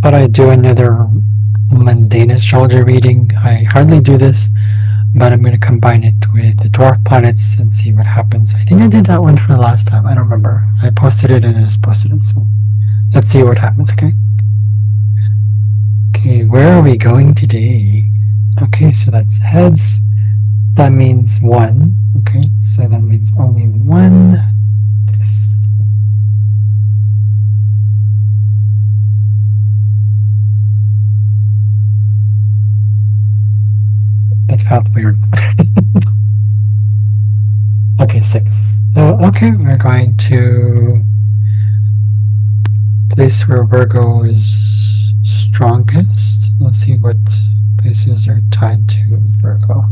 thought I'd do another mundane astrology reading. I hardly do this, but I'm going to combine it with the dwarf planets and see what happens. I think I did that one for the last time. I don't remember. I posted it and I just posted it. So let's see what happens, okay? Okay, where are we going today? Okay, so that's heads. That means one. Okay, so that means only one. This. That felt weird. Okay, 6. So, okay, we're going to place where Virgo is strongest. Let's see what places are tied to Virgo.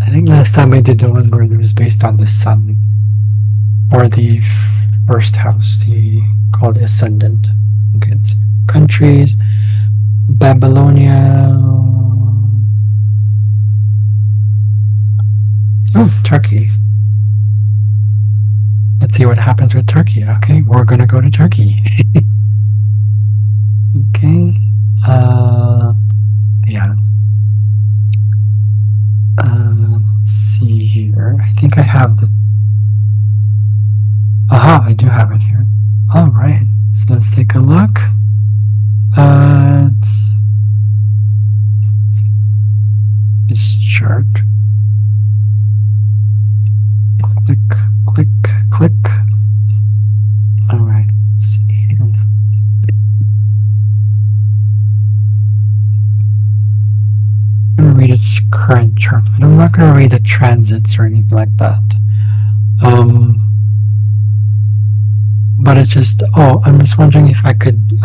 I think last time I did the one where it was based on the sun, or the first house, called ascendant. Okay, let's see. Countries, Babylonia. Oh, Turkey. Let's see what happens with Turkey. Okay, we're gonna go to Turkey. Okay. Yeah. Let's see here. I think I have the. Aha, I do have it here. All right. So let's take a look at this chart. Click, click, click. All right. Let's see here. I'm going to read its current chart, but I'm not going to read the transits or anything like that. But it's just, I'm just wondering if I could, it's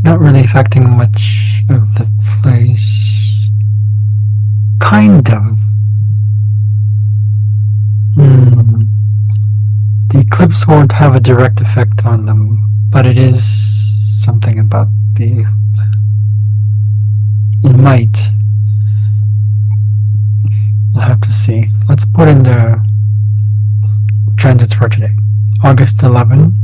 not really affecting much of the place. Kind of. The eclipse won't have a direct effect on them, but it is something about the. It might. We'll have to see. Let's put in the transits for today. August 11,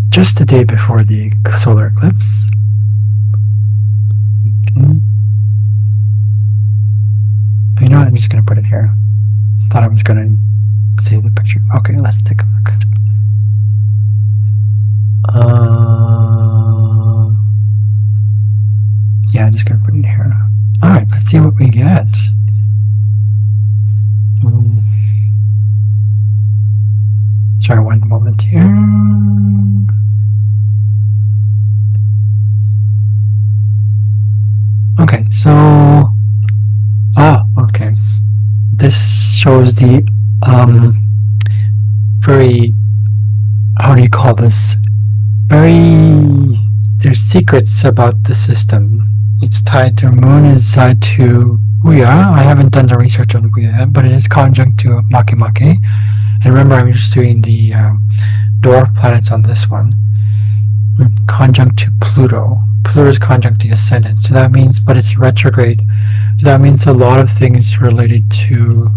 just the day before the solar eclipse. Okay. You know what? I'm just going to put it here. Thought I was going to save the picture. Okay, let's take a look. Yeah, I'm just going to put it here. Alright, let's see what we get. Sorry, one moment here. Okay, so... okay. This shows the, very... How do you call this? There's secrets about the system. It's tied to moon is tied to Uya. I haven't done the research on Uya yet, but it is conjunct to Makemake. And remember, I'm just doing the dwarf planets on this one. Conjunct to Pluto. Pluto is conjunct to the ascendant. So that means, but it's retrograde. That means a lot of things related to,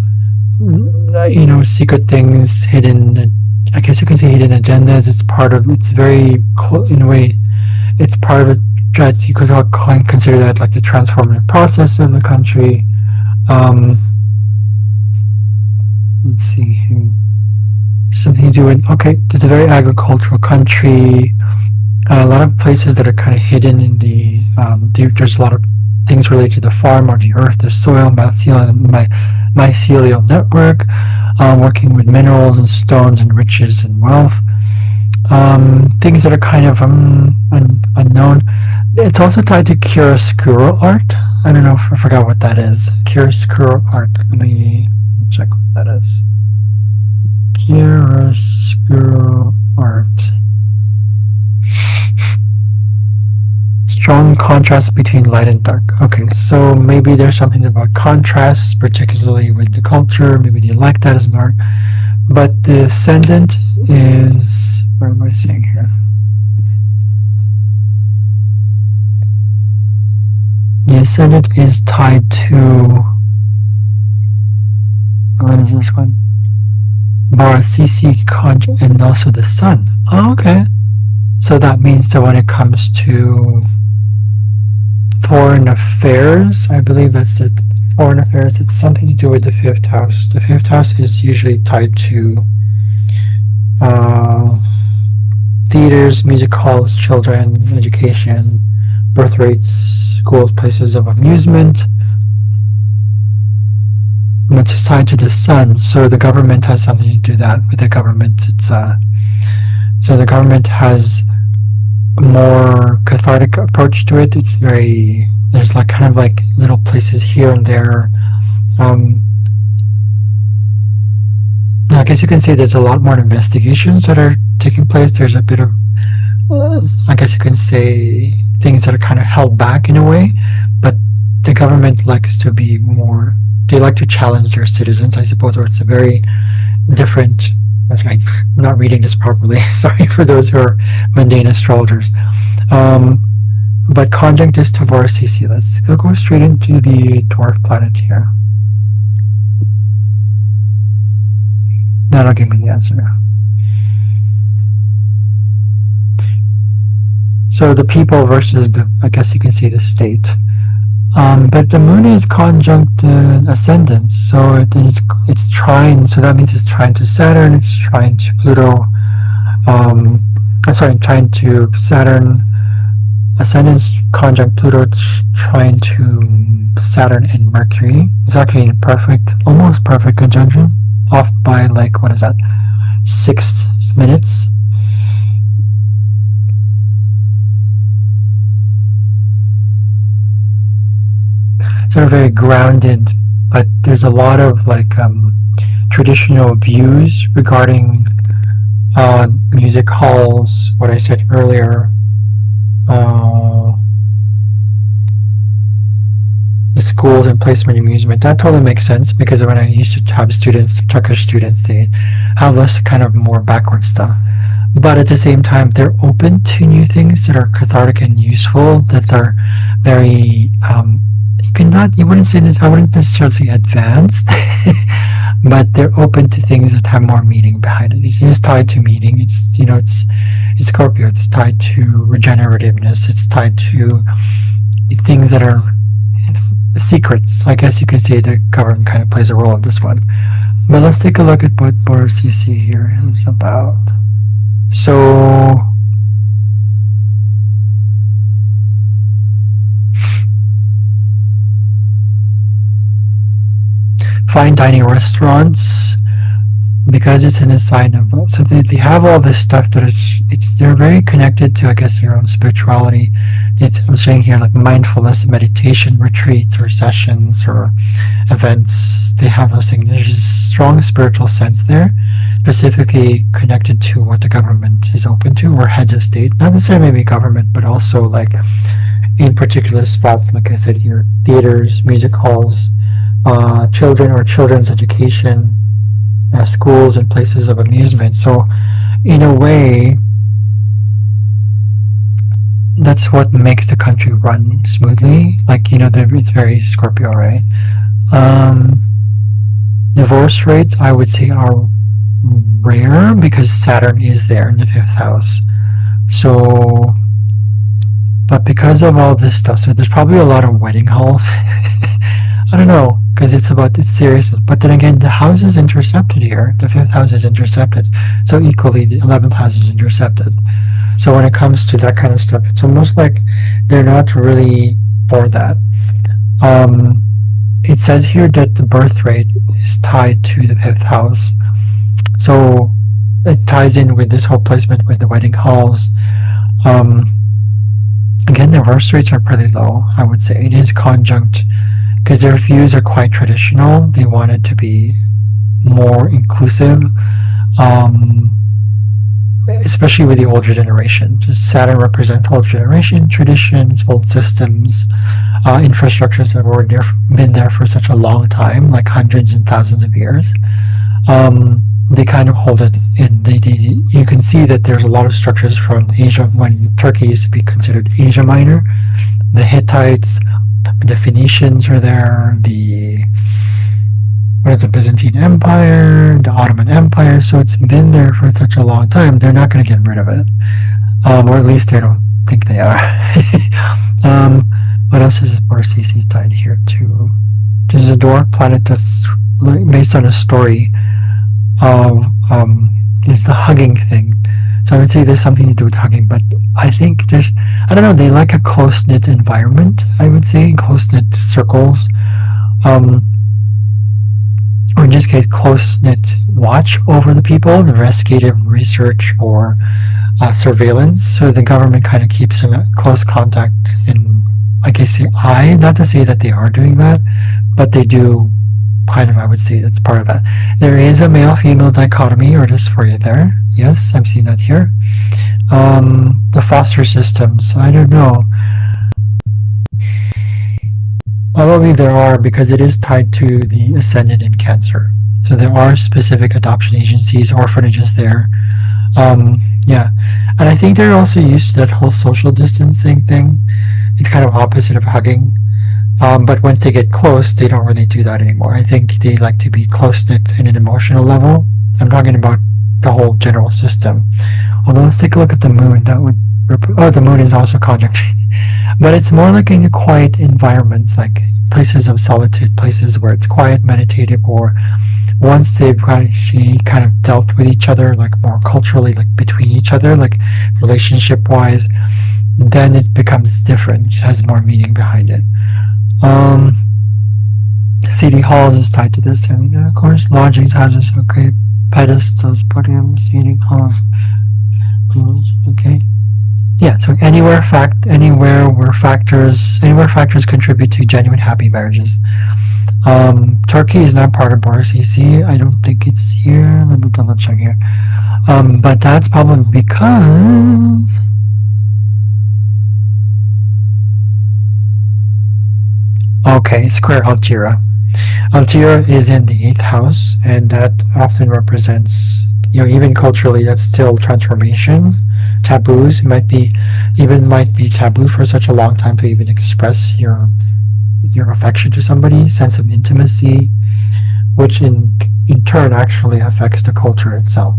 secret things, hidden, I guess you can say hidden agendas. It's very, in a way, it's part of it. You could consider that like the transformative process of the country. Let's see here. Something to do with, okay, it's a very agricultural country. A lot of places that are kind of hidden in the, there's a lot of things related to the farm or the earth, the soil, mycelial network, working with minerals and stones and riches and wealth. Things that are kind of unknown. It's also tied to chiaroscuro art. I don't know if I forgot what that is. Chiaroscuro art. Let me check what that is. Chiaroscuro art. Strong contrast between light and dark. Okay, so maybe there's something about contrast, particularly with the culture. Maybe you like that as an art. But the ascendant is, what am I saying here? The ascendant is tied to, what is this one? Barasisi conjunct, and also the sun. Oh, okay. So that means that when it comes to foreign affairs, I believe that's the foreign affairs, it's something to do with the fifth house. The fifth house is usually tied to theaters, music halls, children, education, birth rates, schools, places of amusement. And it's tied to the sun, so the government has something to do that with the government. It's so the government has a more cathartic approach to it. It's very, there's like kind of like little places here and there. I guess you can say there's a lot more investigations that are taking place. There's a bit of, I guess you can say, things that are kind of held back in a way, but the government likes to be more, they like to challenge their citizens, I suppose, or it's a very different, I'm not reading this properly, sorry for those who are mundane astrologers. But conjunct is to Varasisi. Let's go straight into the dwarf planet here. That'll give me the answer. So the people versus the, I guess you can say the state. But the moon is conjunct ascendant, so it's trine, so that means it's trine to Saturn, it's trine to Pluto, trine to Saturn, ascendant's conjunct Pluto, trine to Saturn and Mercury. It's actually in perfect, almost perfect conjunction, off by like, what is that, 6 minutes. Sort of very grounded, but there's a lot of like traditional views regarding music halls, what I said earlier, the schools and placement amusement. That totally makes sense, because when I used to have students, Turkish students, they have this kind of more backward stuff. But at the same time, they're open to new things that are cathartic and useful, that are very, you wouldn't say this, I wouldn't necessarily say advanced, but they're open to things that have more meaning behind it. It is tied to meaning. It's, you know, it's Scorpio. It's tied to regenerativeness. It's tied to things that are secrets. I guess you can say the government kind of plays a role in this one. But let's take a look at what Boris you see here is about. So fine dining restaurants, because it's in a sign of, so they have all this stuff that they're very connected to, I guess, your own spirituality. I'm saying here like mindfulness, meditation retreats or sessions or events. They have those things. There's a strong spiritual sense there, specifically connected to what the government is open to, or heads of state. Not necessarily maybe government, but also like in particular spots, like I said here, theaters, music halls, children or children's education, schools and places of amusement. So in a way, that's what makes the country run smoothly. Like, you know, it's very Scorpio, right? Divorce rates, I would say, are rare because Saturn is there in the 5th house. So, but because of all this stuff, so there's probably a lot of wedding halls. I don't know, because it's serious. But then again, the house is intercepted here. The 5th house is intercepted. So equally, the 11th house is intercepted. So when it comes to that kind of stuff, it's almost like they're not really for that. It says here that the birth rate is tied to the 5th house. So it ties in with this whole placement with the wedding halls. Again, the divorce rates are pretty low, I would say. It is conjunct, because their views are quite traditional. They want it to be more inclusive, especially with the older generation. Just Saturn represents older generation, traditions, old systems, infrastructures that have been there for such a long time, like hundreds and thousands of years. They kind of hold it in. You can see that there's a lot of structures from Asia, when Turkey used to be considered Asia Minor. The Hittites, The Phoenicians were there, the Byzantine Empire, the Ottoman Empire, so it's been there for such a long time. They're not going to get rid of it, or at least they don't think they are. What else is RCC tied here to? This is a dwarf planet that's based on a story of is the hugging thing. So I would say there's something to do with hugging, but I think I don't know, they like a close-knit environment, I would say, close-knit circles, or in this case, close-knit watch over the people, investigative research or surveillance. So the government kind of keeps in close contact in, like I say, not to say that they are doing that, but they do kind of, I would say that's part of that. There is a male-female dichotomy or dysphoria there. Yes, I'm seeing that here. The foster systems, I don't know. Probably there are, because it is tied to the ascendant in Cancer. So there are specific adoption agencies, orphanages there. Yeah, and I think they're also used to that whole social distancing thing. It's kind of opposite of hugging. But once they get close, they don't really do that anymore. I think they like to be close-knit in an emotional level. I'm talking about the whole general system. Although let's take a look at the moon. That would the moon is also conjunct. But it's more like in quiet environments, like places of solitude, places where it's quiet, meditative, or once they've actually kind of dealt with each other, like more culturally, like between each other, like relationship-wise, then it becomes different. It has more meaning behind it. City halls is tied to this, and of course, lodging houses, okay, pedestals, podiums, seating halls, okay. Yeah, so anywhere factors contribute to genuine happy marriages. Turkey is not part of RCC. I don't think it's here. Let me double check here. But that's probably because okay, square Algira. Algira is in the 8th house, and that often represents, even culturally, that's still transformation, taboos. It might be taboo for such a long time to even express your affection to somebody, sense of intimacy, which in turn actually affects the culture itself.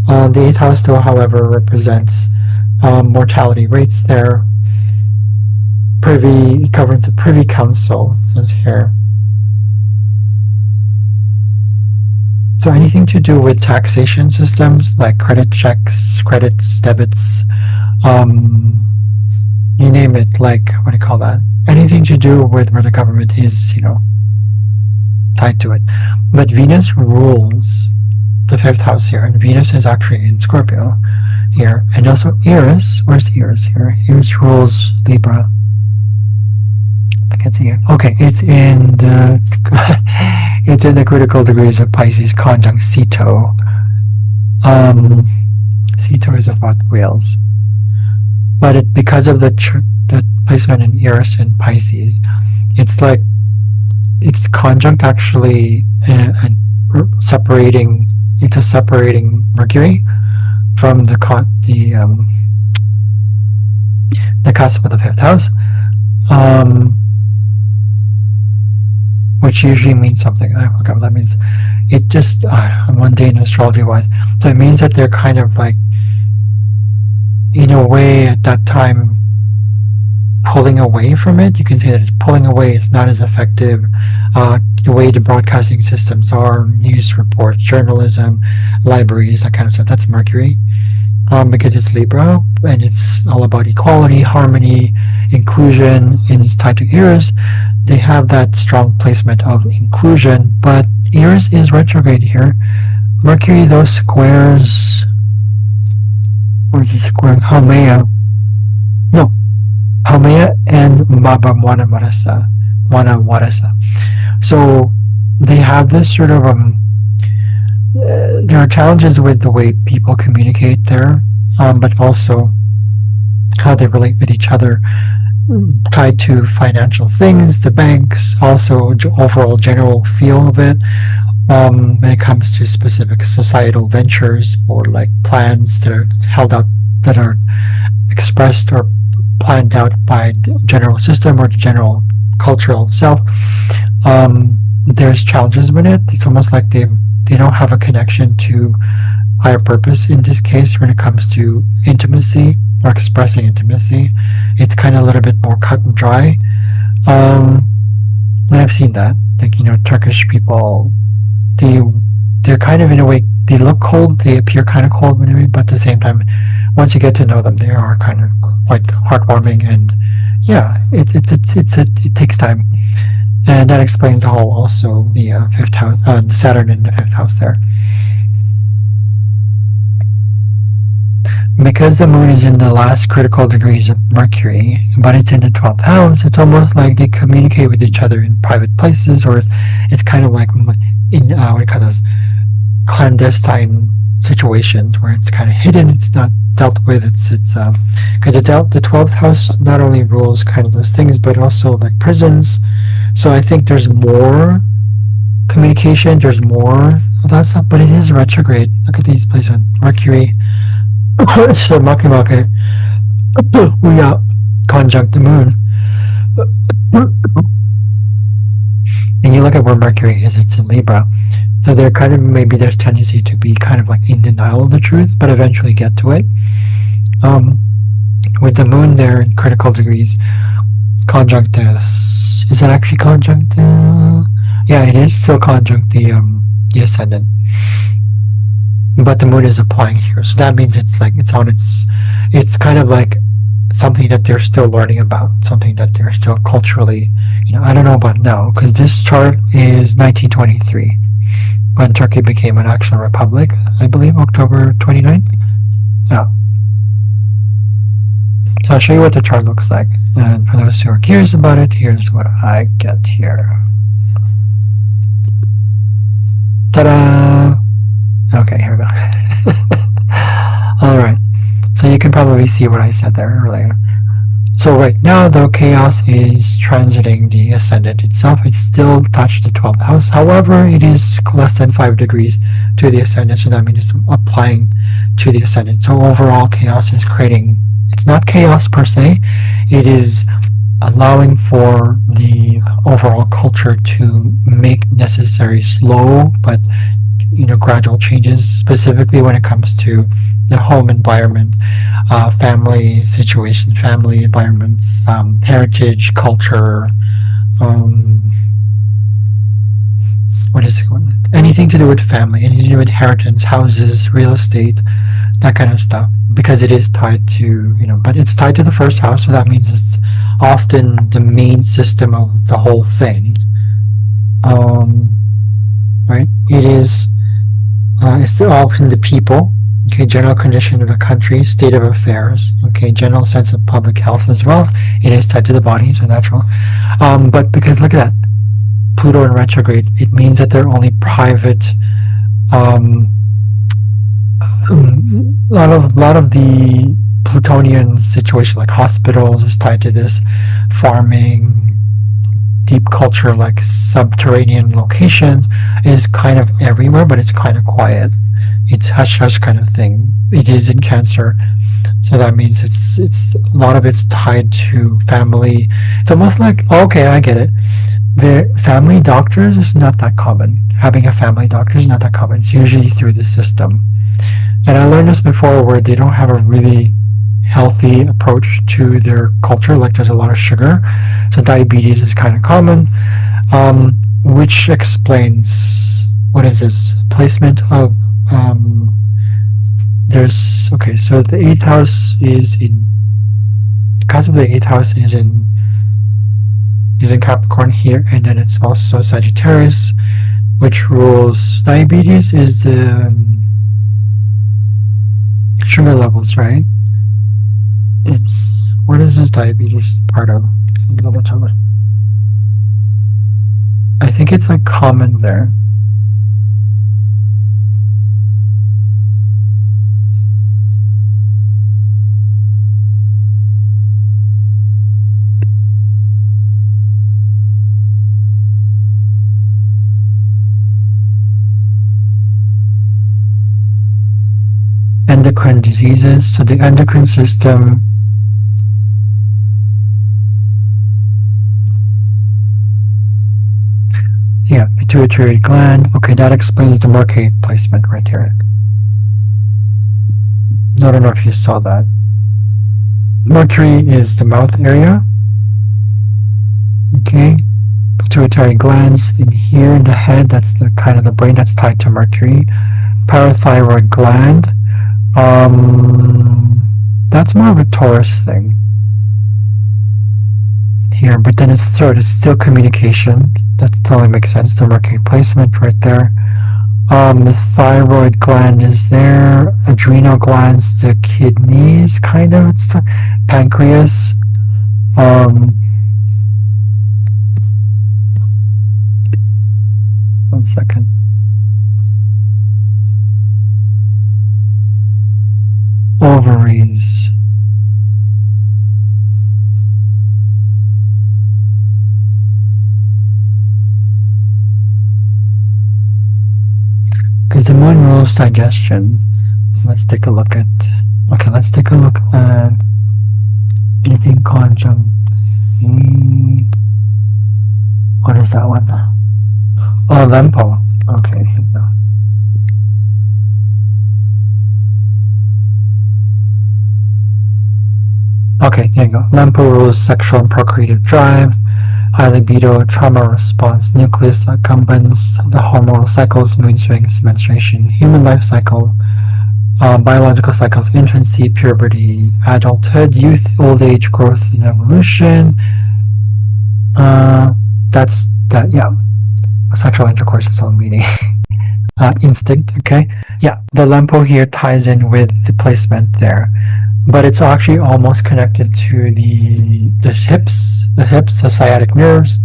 The 8th house still, however, represents mortality rates there. It governs the Privy Council, says here. So anything to do with taxation systems, like credit checks, credits, debits, you name it, like, what do you call that? Anything to do with where the government is, tied to it. But Venus rules the 5th house here, and Venus is actually in Scorpio here. And also Eris, where's Eris here? Eris rules Libra. I can't see it. Okay, it's in the it's in the critical degrees of Pisces conjunct Ceto. Ceto is about whales, but because of the placement in Eris and Pisces, it's conjunct actually separating. It's a separating Mercury from the cusp of the 5th house. Which usually means something. I forgot what that means. It just mundane astrology-wise. So it means that they're kind of like, in a way, at that time, pulling away from it. You can say that it's pulling away. It's not as effective. The way the broadcasting systems are, news reports, journalism, libraries, that kind of stuff. That's Mercury. Because it's Libra, and it's all about equality, harmony, inclusion, and it's tied to Eris. They have that strong placement of inclusion, but Eris is retrograde here. Mercury, those squares, where's the square? Haumea and Manawarasa. So they have this sort of there are challenges with the way people communicate there, but also how they relate with each other, tied to financial things, the banks, also overall general feel of it. When it comes to specific societal ventures or like plans that are held out, that are expressed or planned out by the general system or the general cultural self, there's challenges with it. It's almost like they don't have a connection to higher purpose in this case when it comes to intimacy or expressing intimacy. It's kind of a little bit more cut and dry. And I've seen that, like, Turkish people, they're kind of, in a way, they look cold, they appear kind of cold, but at the same time, once you get to know them, they are kind of like heartwarming, and yeah, it takes time, and that explains the whole, also the fifth house, the Saturn in the fifth house there. Because the moon is in the last critical degrees of Mercury, but it's in the 12th house, it's almost like they communicate with each other in private places, or it's kind of like in what do you call those, clandestine situations where it's kind of hidden, it's not dealt with. It's because the 12th house not only rules kind of those things, but also like prisons. So I think there's more communication, there's more of that stuff, but it is retrograde. Look at these places on Mercury. So Makimake, we got conjunct the moon. And you look at where Mercury is, it's in Libra. So there kind of, maybe there's tendency to be kind of like in denial of the truth, but eventually get to it. With the moon there in critical degrees, conjunct this. Is it actually conjunct? Yeah, it is still conjunct the ascendant. But the moon is applying here, so that means it's like it's kind of like something that they're still learning about, something that they're still culturally, I don't know about now, because this chart is 1923, when Turkey became an actual republic, I believe, October 29th. Yeah. So I'll show you what the chart looks like, and for those who are curious about it, here's what I get here. Ta-da! Okay, here we go. Alright, so you can probably see what I said there earlier. So right now, though chaos is transiting the ascendant itself, it's still touched the 12th house. However, it is less than 5 degrees to the ascendant, so that means it's applying to the ascendant. So overall, chaos is creating, it's not chaos per se, it is allowing for the overall culture to make necessary slow but gradual changes, specifically when it comes to the home environment, family situation, family environments, heritage, culture, what is it? Anything to do with family, anything to do with inheritance, houses, real estate, that kind of stuff, because it is tied to, but it's tied to the first house, so that means it's often the main system of the whole thing. Right? It is, it's still often the people, okay, general condition of the country, state of affairs, okay, general sense of public health as well. It is tied to the body, so natural. But because look at that, Pluto in retrograde, it means that they're only private. A lot of the Plutonian situation, like hospitals, is tied to this. Farming, deep culture, like subterranean location, is kind of everywhere, but it's kind of quiet. It's hush hush kind of thing. It is in Cancer, so that means it's a lot of it's tied to family. It's almost like, okay, I get it. The family doctors is not that common. Having a family doctor is not that common. It's usually through the system. And I learned this before, where they don't have a really healthy approach to their culture, like there's a lot of sugar, so diabetes is kind of common, which explains, what is this, placement of, there's, okay, so the 8th house is in, because of the 8th house is in Capricorn here, and then it's also Sagittarius, which rules diabetes, is the sugar levels, right? It's, what is this diabetes part of? I think it's like common there. Endocrine diseases, so the endocrine system, Yeah, pituitary gland. Okay, that explains the Mercury placement right here. I don't know if you saw that. Mercury is the mouth area. Okay, pituitary glands in here in the head. That's the kind of the brain that's tied to Mercury. Parathyroid gland. That's more of a Taurus thing here, but then it's third. It's still communication. That totally makes sense. The Mercury placement right there. The thyroid gland is there. Adrenal glands, the kidneys, kind of. It's the pancreas. One second. Ovaries. Because the moon rules digestion. Let's take a look at. Okay, let's take a look at anything conjunct. What is that one? Oh, Lempo. Okay, here we go. Okay, here you go. Lempo rules sexual and procreative drive, high libido, trauma response, nucleus accumbens, the hormonal cycles, mood swings, menstruation, human life cycle, biological cycles, infancy, puberty, adulthood, youth, old age, growth, and evolution. That's that, yeah. Sexual intercourse is all meaning. Instinct, okay? Yeah, the Lempo here ties in with the placement there. But it's actually almost connected to the hips, the sciatic nerves,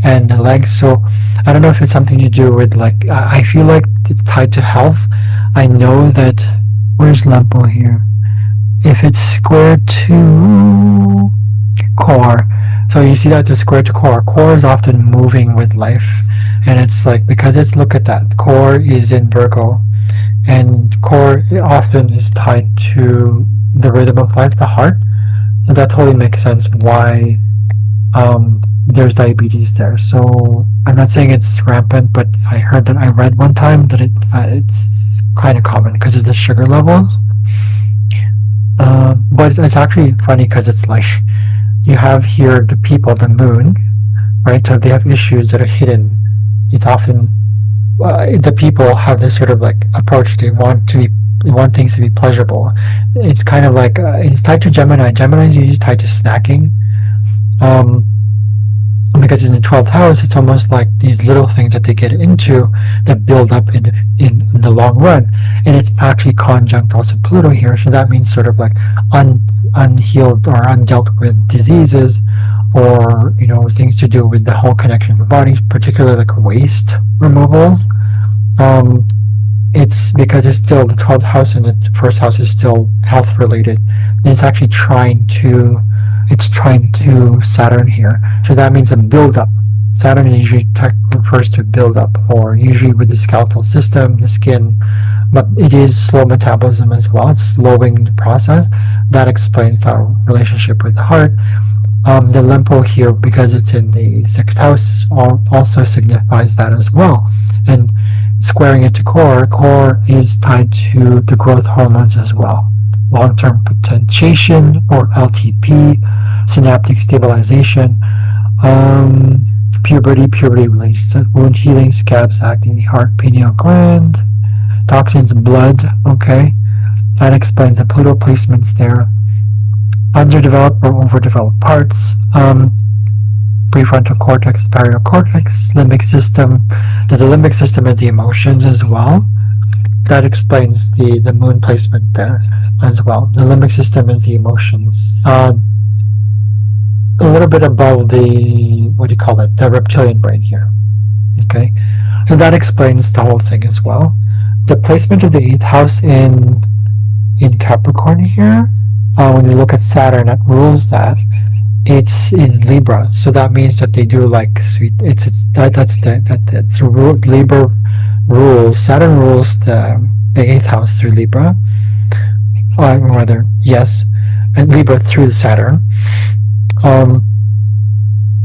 and the legs. So I don't know if it's something to do with like, I feel like it's tied to health. I know that, where's Lempo here? If it's square to core, so you see that the square to core. Core is often moving with life, and it's like, because it's, look at that, core is in Virgo, and core often is tied to the rhythm of life, the heart. And that totally makes sense why there's diabetes there. So I'm not saying it's rampant, but I heard that, I read one time that it's kind of common because of the sugar levels. But it's actually funny because it's like, you have here the people, the moon, right? So they have issues that are hidden. It's often the people have this sort of like approach. They want things to be pleasurable. It's kind of like it's tied to Gemini. Gemini is usually tied to snacking, because in the 12th house, it's almost like these little things that they get into that build up in the long run. And it's actually conjunct also Pluto here, so that means sort of like unhealed or undealt with diseases, or things to do with the whole connection of the body, particularly like waste removal. It's because it's still the 12th house and the first house is still health related. And it's actually trying to Saturn here. So that means a build up. Saturn usually refers to build up, or usually with the skeletal system, the skin, but it is slow metabolism as well. It's slowing the process. That explains our relationship with the heart. The Lempo here, because it's in the 6th house, also signifies that as well. And squaring it to core is tied to the growth hormones as well. Long-term potentiation, or LTP, synaptic stabilization, puberty relates to wound healing, scabs, acne, heart, pineal gland, toxins, blood. Okay, that explains the Pluto placements there. Underdeveloped or overdeveloped parts, prefrontal cortex, superior cortex, limbic system. The limbic system is the emotions as well. That explains the moon placement there as well. The limbic system is the emotions. A little bit above the, what do you call it, the reptilian brain here. Okay, so that explains the whole thing as well. The placement of the 8th house in Capricorn here, when you look at Saturn, that rules that. It's in Libra, so that means that they do like sweet. That's Libra rules. Saturn rules the 8th house through Libra, or rather, yes, and Libra through the Saturn.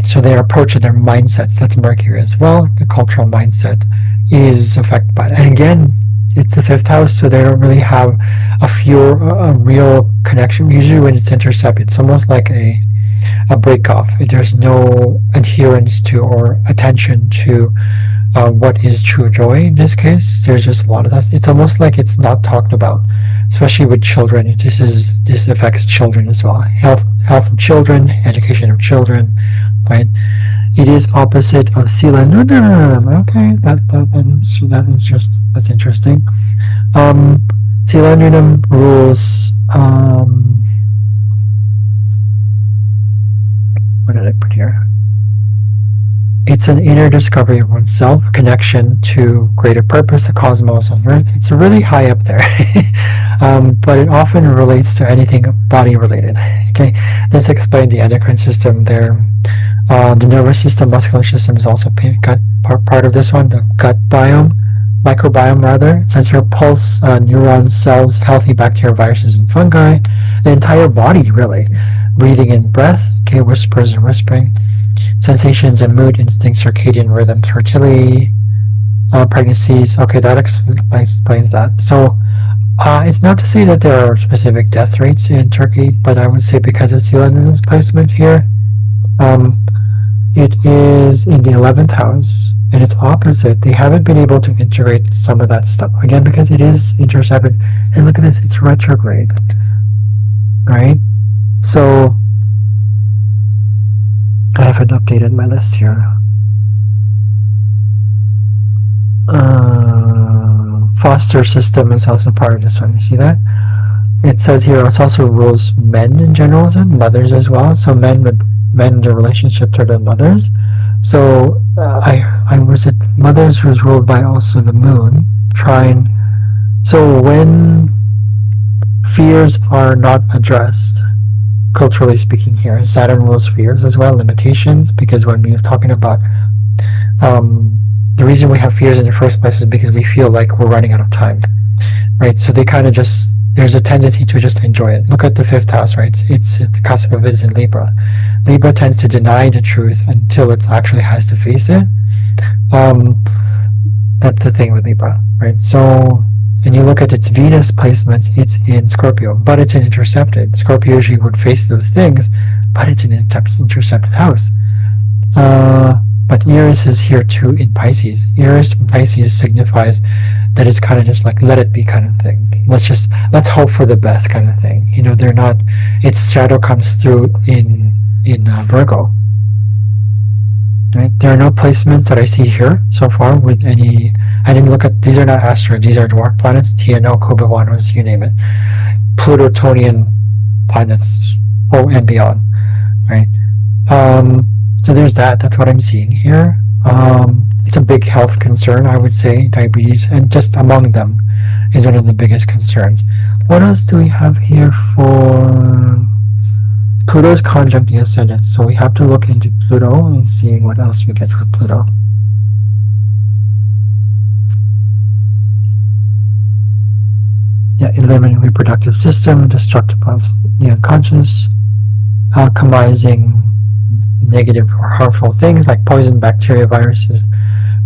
So their approach and their mindsets, that's Mercury as well. The cultural mindset is affected by it. And again, it's the 5th house, so they don't really have a real connection. Usually when it's intercepted, it's almost like a break-off. There's no adherence to or attention to what is true joy in this case. There's just a lot of that. It's almost like it's not talked about, especially with children. This affects children as well. Health of children, education of children, right? It is opposite of Sila Nunam. Okay, that's interesting. Sila Nunam rules. What did I put here? It's an inner discovery of oneself, connection to greater purpose, the cosmos on Earth. It's really high up there, but it often relates to anything body related. Okay, this explains the endocrine system there. The nervous system, muscular system is also part of this one. The gut biome, microbiome rather, sensor pulse, neurons, cells, healthy bacteria, viruses, and fungi. The entire body really. Breathing and breath. Okay, whispers and whispering. Sensations and mood, instinct, circadian rhythm, fertility, pregnancies. Okay, that explains that. So it's not to say that there are specific death rates in Turkey, but I would say because of Silan's placement here, it is in the 11th house, and it's opposite. They haven't been able to integrate some of that stuff. Again, because it is intercepted. And look at this, it's retrograde, right? So I haven't updated my list here. Foster system is also part of this one. You see that? It says here it also rules men in general and mothers as well. So their relationship to their mothers. So mothers was ruled by also the moon. So when fears are not addressed, culturally speaking here, Saturn rules fears as well, limitations, because when we're talking about the reason we have fears in the first place is because we feel like we're running out of time, right? So they kind of just, there's a tendency to just enjoy it. Look at the 5th house, right? It's the cusp of it is in Libra. Libra tends to deny the truth until it actually has to face it. That's the thing with Libra, right? So, and you look at its Venus placements, it's in Scorpio, but it's an intercepted. Scorpio usually would face those things, but it's an intercepted house. But Eris is here too in Pisces. Eris in Pisces signifies that it's kind of just like, let it be kind of thing. Let's hope for the best kind of thing. You know, they're not, its shadow comes through in Virgo. Right? There are no placements that I see here so far with any, I didn't look at, these are not asteroids, these are dwarf planets, TNO, Kobewanos, you name it. Plutonian planets, and beyond, right? So there's that's what I'm seeing here. It's a big health concern, I would say, diabetes, and just among them is one of the biggest concerns. What else do we have here for Pluto's conjunct the ascendant? So we have to look into Pluto and see what else we get for Pluto. Yeah, eliminating reproductive system, destructive of the unconscious, alchemizing negative or harmful things like poison, bacteria, viruses,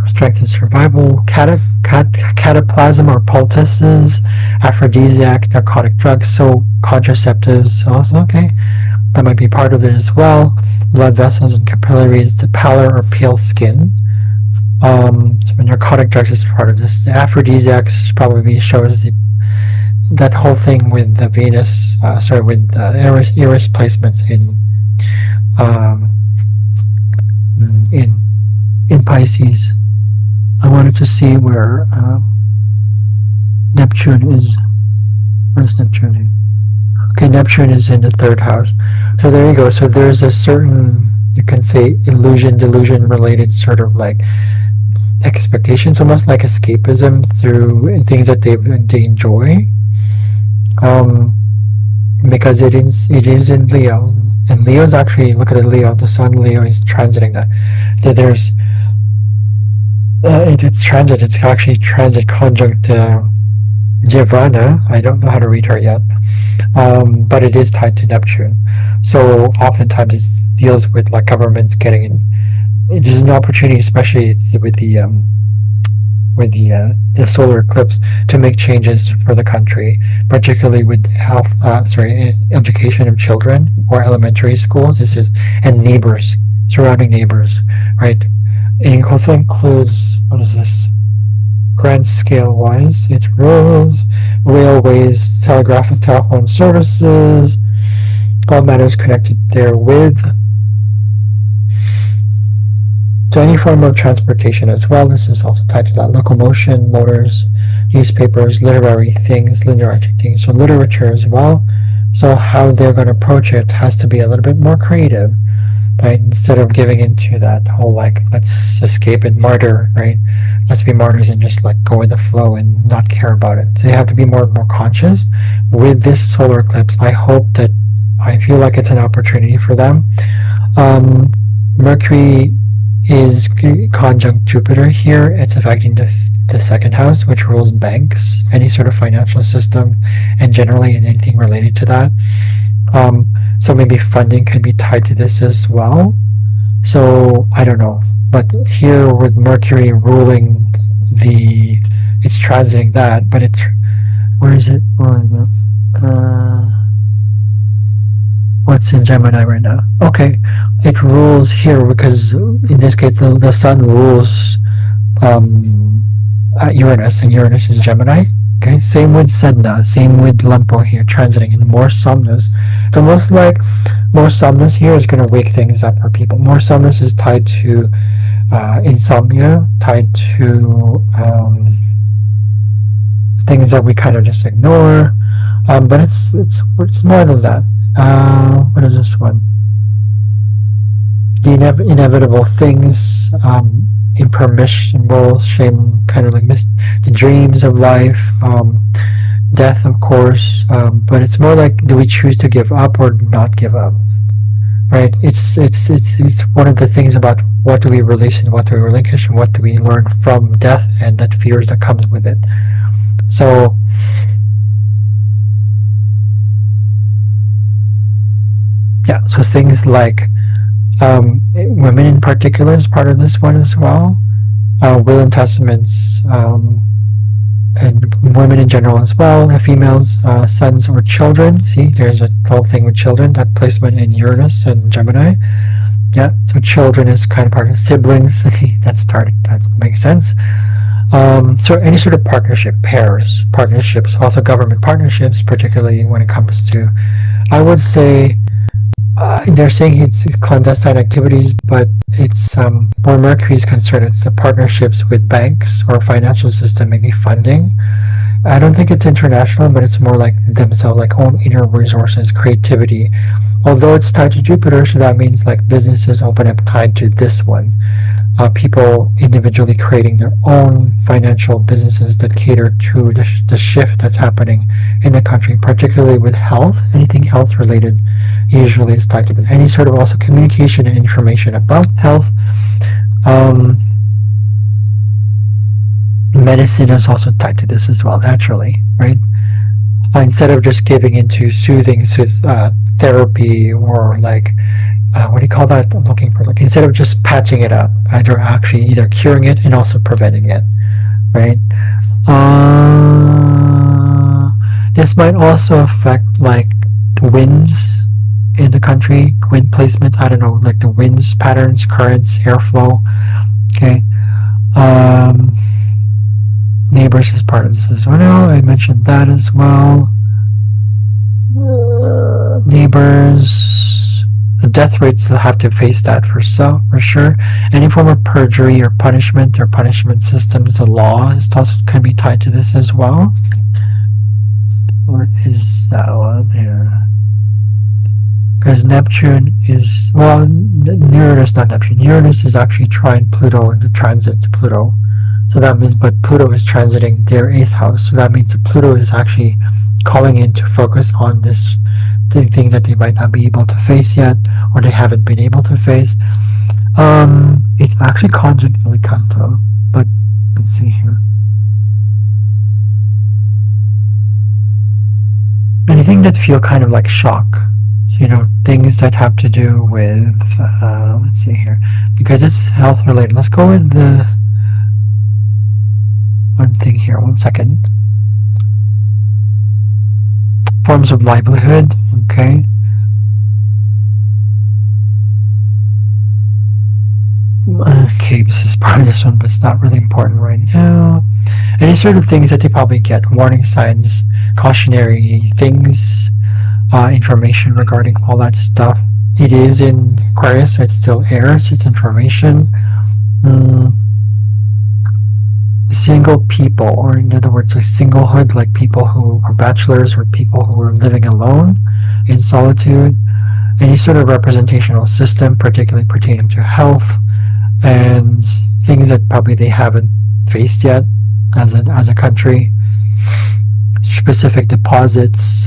restricted survival, cataplasm or poultices, aphrodisiac, narcotic drugs, so contraceptives also, okay, that might be part of it as well. Blood vessels and capillaries, the pallor or pale skin. So narcotic drugs is part of this. The aphrodisiacs probably shows that whole thing with the Venus, with Eris placements in Pisces. I wanted to see where Neptune is. Where's Neptune here? Okay, Neptune is in the 3rd house. So there you go. So there's a certain, you can say, delusion related sort of like expectations, almost like escapism through things that they enjoy. Because it is in Leo, and Leo's actually, look at the Leo, the Sun Leo is transiting that. So there's it's actually transit conjunct Giovanna. I don't know how to read her yet, but it is tied to Neptune. So oftentimes it deals with like governments getting in. This is an opportunity, especially with the solar eclipse, to make changes for the country, particularly with health, education of children or elementary schools. This is and neighbors, surrounding neighbors, right? It also includes, what is this? Grand scale wise, it rules railways, telegraph and telephone services, all matters connected therewith. So any form of transportation as well. This is also tied to that. Locomotion, motors, newspapers, literary things, literary things. So literature as well. So how they're going to approach it has to be a little bit more creative, right? Instead of giving into that whole like, let's escape and martyr, right? Let's be martyrs and just like go with the flow and not care about it. So they have to be more conscious with this solar eclipse. I feel like it's an opportunity for them. Mercury is conjunct Jupiter here. It's affecting the second house, which rules banks, any sort of financial system, and generally anything related to that. So maybe funding could be tied to this as well. So I don't know. But here with Mercury ruling it's transiting that, but it's, where is it? What's in Gemini right now? Okay, it rules here because in this case the Sun rules Uranus, and Uranus is Gemini. Okay, same with Sedna, same with Lempo here, transiting in more somnus. So most more somnus here is going to wake things up for people. More somnus is tied to insomnia, tied to things that we kind of just ignore. But it's more than that. What is this one? The inevitable things, impermissible shame, kind of like the dreams of life, death, of course. But it's more like, do we choose to give up or not give up? Right? It's one of the things about what do we release and what do we relinquish and what do we learn from death and that fears that comes with it. So yeah, so things like women in particular is part of this one as well. Will and testaments, and women in general as well, females, sons or children. See, there's a whole thing with children, that placement in Uranus and Gemini. Yeah, so children is kind of part of siblings. That makes sense. So any sort of partnership, pairs, partnerships, also government partnerships, particularly when it comes to, I would say, they're saying it's clandestine activities, but it's where Mercury is concerned, it's the partnerships with banks or financial system, maybe funding. I don't think it's international, but it's more like themselves, like own inner resources, creativity. Although it's tied to Jupiter, so that means like businesses open up tied to this one. People individually creating their own financial businesses that cater to the shift that's happening in the country, particularly with health. Anything health related usually is tied to this. Any sort of also communication and information about health. Medicine is also tied to this as well, naturally, right? Instead of just giving into soothing therapy or like, what do you call that? I'm looking for, like, instead of just patching it up, they're actually either curing it and also preventing it, right? This might also affect like the winds in the country, wind placements, I don't know, like the winds patterns, currents, airflow. Okay. Neighbors is part of this as well. I mentioned that as well. Neighbors, the death rates will have to face that for sure. Any form of perjury or punishment systems, the law is also can be tied to this as well. What is that one there? Because Neptune is, well, Uranus, not Neptune. Uranus is actually trine Pluto in the transit to Pluto. So that means, but Pluto is transiting their 8th house. So that means that Pluto is actually calling in to focus on this thing that they might not be able to face yet, or they haven't been able to face. It's actually conjunct Canto, but let's see here. Anything that feel kind of like shock. things that have to do with, let's see here, because it's health related. Let's go with the one thing here, 1 second. Forms of livelihood, okay. Okay, this is part of this one, but it's not really important right now. Any sort of things that they probably get, warning signs, cautionary things, information regarding all that stuff. It is in Aquarius, so it's still air, so it's information. Single people, or in other words, like singlehood, like people who are bachelors or people who are living alone in solitude. Any sort of representational system, particularly pertaining to health and things that probably they haven't faced yet as a country. Specific deposits,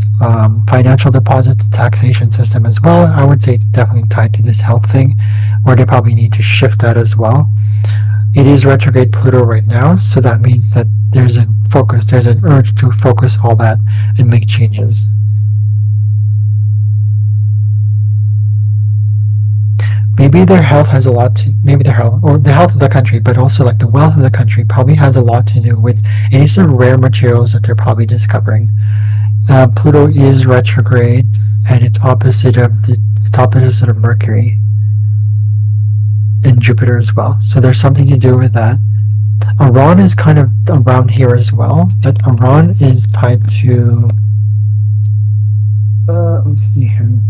financial deposits, taxation system as well. I would say it's definitely tied to this health thing, where they probably need to shift that as well. It is retrograde Pluto right now, so that means that there's an urge to focus all that and make changes. Maybe their health has a lot to, maybe their health, or the health of the country, but also like the wealth of the country probably has a lot to do with any sort of rare materials that they're probably discovering. Pluto is retrograde, and it's opposite of Mercury and Jupiter as well. So there's something to do with that. Iran is kind of around here as well, but Iran is tied to, let's see here.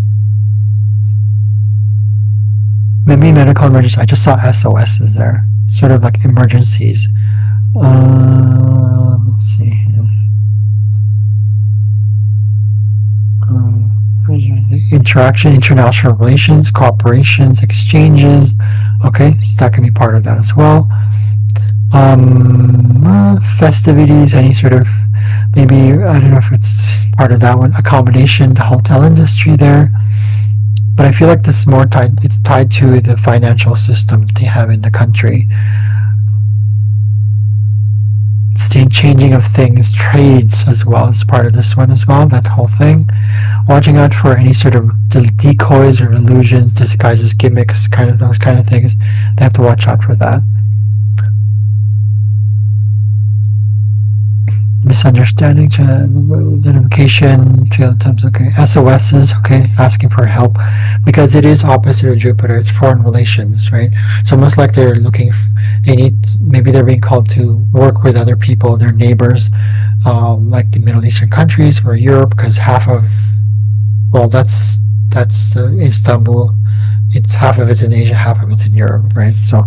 Maybe medical emergency. I just saw SOSs there, sort of like emergencies. Let's see here. Interaction, international relations, cooperations, exchanges. Okay, so that can be part of that as well. Festivities, any sort of, maybe, I don't know if it's part of that one, accommodation, the hotel industry there. But I feel like this is more tied, it's tied to the financial system they have in the country. Changing of things, trades as well as part of this one as well, that whole thing. Watching out for any sort of decoys or illusions, disguises, gimmicks, those kind of things. They have to watch out for that. Misunderstanding, identification, attempts, okay. SOSs, okay, asking for help, because it is opposite of Jupiter, it's foreign relations, right? So almost like they're maybe they're being called to work with other people, their neighbors, like the Middle Eastern countries or Europe, because that's Istanbul, it's half of it's in Asia, half of it's in Europe, right? So,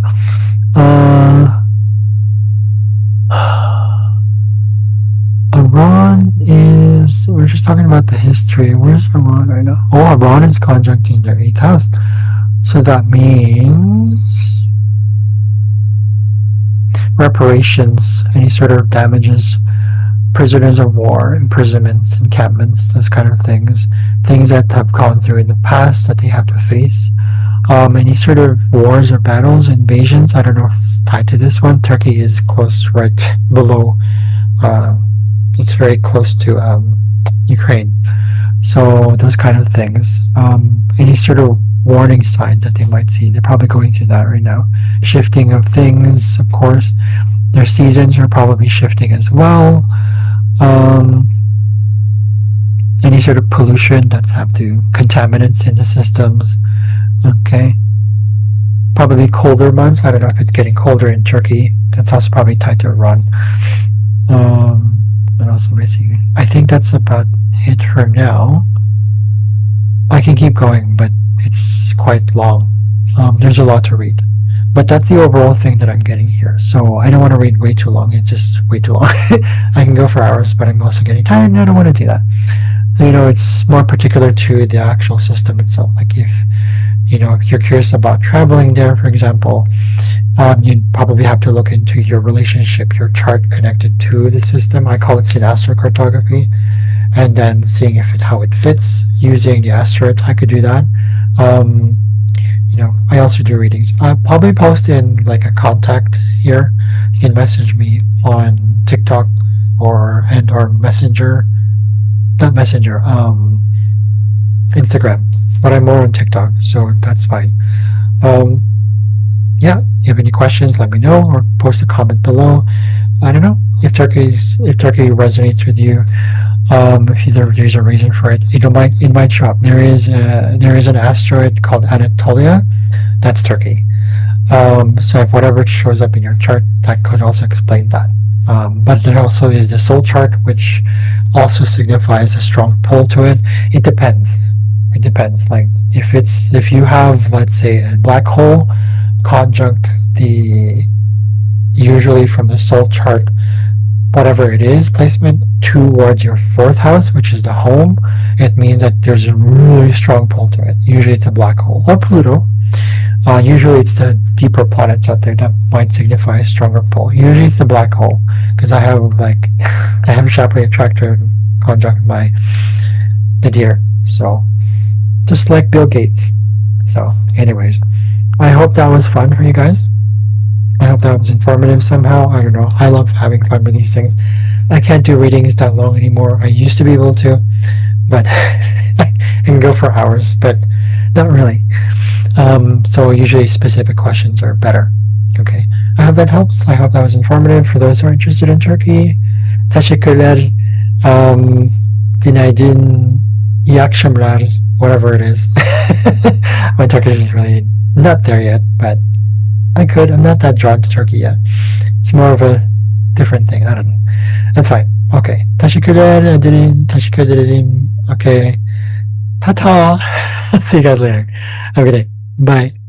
Iran is, we're just talking about the history. Where's Iran right now? Oh, Iran is conjuncting their 8th house. So that means reparations, any sort of damages, prisoners of war, imprisonments, encampments, those kind of things. Things that have gone through in the past that they have to face. Any sort of wars or battles, invasions. I don't know if it's tied to this one. Turkey is close, right below. It's very close to Ukraine. So those kind of things. Any sort of warning signs that they might see. They're probably going through that right now. Shifting of things, of course. Their seasons are probably shifting as well. Any sort of pollution that's have to, contaminants in the systems. Okay. Probably colder months. I don't know if it's getting colder in Turkey. That's also probably tied to Iran. And also basically, I think that's about it for now. I can keep going, but it's quite long. There's a lot to read. But that's the overall thing that I'm getting here. So I don't want to read way too long. It's just way too long. I can go for hours, but I'm also getting tired and I don't want to do that. So, it's more particular to the actual system itself. Like if you're curious about traveling there, for example, you'd probably have to look into your relationship, your chart connected to the system. I call it synastrocartography, and then seeing how it fits using the asteroid. I could do that. I also do readings. I'll probably post in like a contact here. You can message me on TikTok or Messenger, not Messenger, Instagram. but I'm more on TikTok, so that's fine. Yeah, you have any questions, let me know, or post a comment below. I don't know if Turkey resonates with you. If there's a reason for it, it might show up. There is an asteroid called Anatolia. That's Turkey. So if whatever shows up in your chart, that could also explain that. But there also is the soul chart, which also signifies a strong pull to it. It depends. It depends. Like if you have, let's say, a black hole conjunct usually from the soul chart, whatever it is, placement towards your fourth house, which is the home, it means that there's a really strong pull to it. Usually it's a black hole or Pluto. Usually it's the deeper planets out there that might signify a stronger pull. Usually it's the black hole, because I have a Shapley attractor conjunct the deer. So just like Bill Gates. So anyways, I hope that was fun for you guys. I hope that was informative somehow. I don't know. I love having fun with these things. I can't do readings that long anymore. I used to be able to, but I can go for hours, but not really. So usually specific questions are better. Okay. I hope that helps. I hope that was informative for those who are interested in Turkey. Teşekkürler. Günaydın. İyi akşamlar. Whatever it is. My Turkish is really not there yet, but I'm not that drawn to Turkey yet. It's more of a different thing. I don't know. That's fine. Okay. Teşekkürler ederim. Teşekkür ederim. Okay. Ta-ta. See you guys later. Have a good day. Bye.